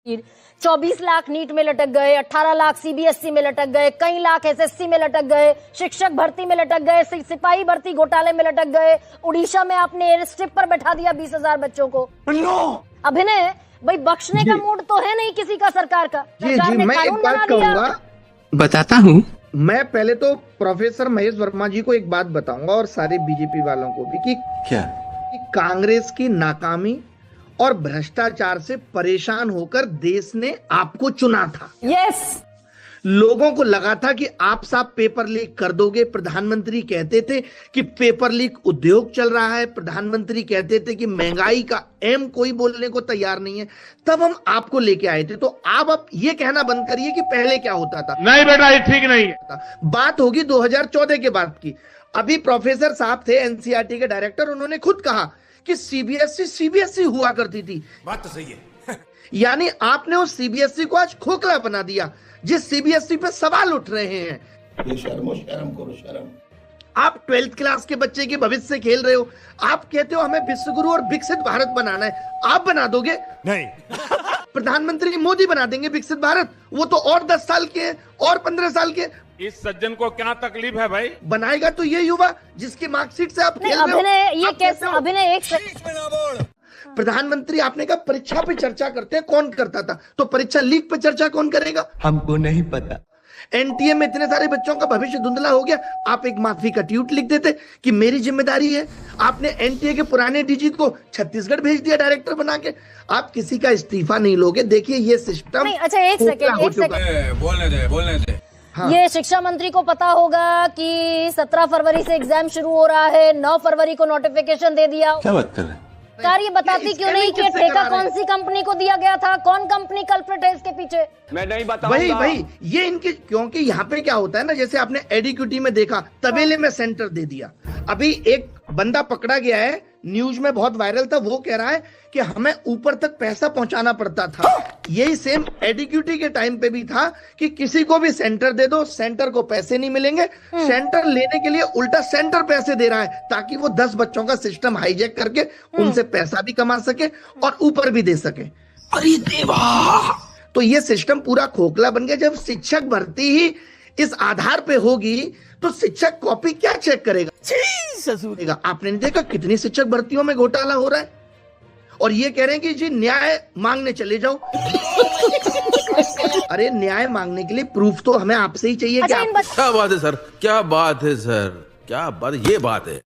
24 lakh NEET में लटक गए, 18 लाख सीबीएसई में लटक गए, कई लाख एसएससी में लटक गए, शिक्षक भर्ती में लटक गए, सिपाही भर्ती घोटाले में लटक गए। उड़ीसा में आपने एयर स्ट्रिप पर बैठा दिया 20,000 बच्चों को। अभिनय भाई, बख्शने का मूड तो है नहीं किसी का सरकार का। सरकार ने कानून बना दिया। बताता हूँ। मैं पहले तो प्रोफेसर महेश वर्मा जी को एक बात बताऊंगा और सारे बीजेपी वालों को भी कि क्या कि कांग्रेस की नाकामी और भ्रष्टाचार से परेशान होकर देश ने आपको चुना था। यस, लोगों को लगा था कि आप साहब पेपर लीक कर दोगे। प्रधानमंत्री कहते थे कि पेपर लीक उद्योग चल रहा है, प्रधानमंत्री कहते थे कि महंगाई का एम कोई बोलने को तैयार नहीं है। तब हम आपको लेके आए थे। तो आप अब ये कहना बंद करिए कि पहले क्या होता था। नहीं बेटा, ये ठीक नहीं है। बात होगी 2014 के बाद की। अभी प्रोफेसर साहब थे एनसीईआरटी के डायरेक्टर, उन्होंने खुद कहा कि सीबीएसई हुआ करती थी। बात तो सही है। यानी आपने उस सीबीएसई को आज खोखला बना दिया, जिस सीबीएसई पे सवाल उठ रहे हैं। ये शर्म करो, शर्म। आप 12th क्लास के बच्चे के भविष्य से खेल रहे हो। आप कहते हो हमें विश्वगुरु और विकसित भारत बनाना है। आप बना दोगे? नहीं। प्रधानमंत्री मोदी बना देंगे विकसित भारत। वो तो और 10 साल के और 15 साल के। इस सज्जन को क्या तकलीफ है भाई? बनाएगा तो ये युवा जिसकी मार्कशीट से आप खेल रहे हो। ये कैसे अभिनय? एक प्रधानमंत्री आपने कहा परीक्षा पे चर्चा करते हैं, कौन करता था? तो परीक्षा लीक पे चर्चा कौन करेगा? हमको नहीं पता। एनटीए में इतने सारे बच्चों का भविष्य धुंधला हो गया, आप एक माफी का ट्वीट लिख देते कि मेरी जिम्मेदारी है। आपने एनटीए के पुराने डीजी को छत्तीसगढ़ भेज दिया डायरेक्टर बना के। आप किसी का इस्तीफा नहीं लोगे। देखिए ये सिस्टम। अच्छा, एक सेकंड। बोलने दे। हाँ। ये शिक्षा मंत्री को पता होगा कि 17 फरवरी से एग्जाम शुरू हो रहा है, 9 फरवरी को नोटिफिकेशन दे दिया। क्या बात कर रहे हैं? सरकार ये बताती क्यों नहीं कि ठेका कौन सी कंपनी को दिया गया था, कौन कंपनी कल्प्रिट है इसके पीछे? मैं नहीं बताऊंगा। भाई ये इनके, क्योंकि यहाँ पे क्या होता है ना, जैसे आपने एडिक्यूटी में देखा, तबेले में सेंटर दे दिया। अभी एक बंदा पकड़ा गया है, न्यूज में बहुत वायरल था। वो कह रहा है कि हमें ऊपर तक पैसा पहुंचाना पड़ता था। यही सेम एडिक्यूटी के टाइम पे भी था कि किसी को भी सेंटर दे दो, सेंटर को पैसे नहीं मिलेंगे। सेंटर लेने के लिए उल्टा सेंटर पैसे दे रहा है ताकि वो 10 बच्चों का सिस्टम हाईजैक करके उनसे पैसा भी कमा सके और ऊपर भी दे सके। अरे देवा! तो ये सिस्टम पूरा खोखला बन गया। जब शिक्षक भर्ती ही इस आधार पे होगी तो शिक्षक कॉपी क्या चेक करेगा? आपने नहीं देखा कितनी शिक्षक भर्तियों में घोटाला हो रहा है? और ये कह रहे हैं कि जी न्याय मांगने चले जाओ। अरे न्याय मांगने के लिए प्रूफ तो हमें आपसे ही चाहिए। अच्छा, कि क्या बात है सर, क्या बात है सर, क्या बात, ये बात है।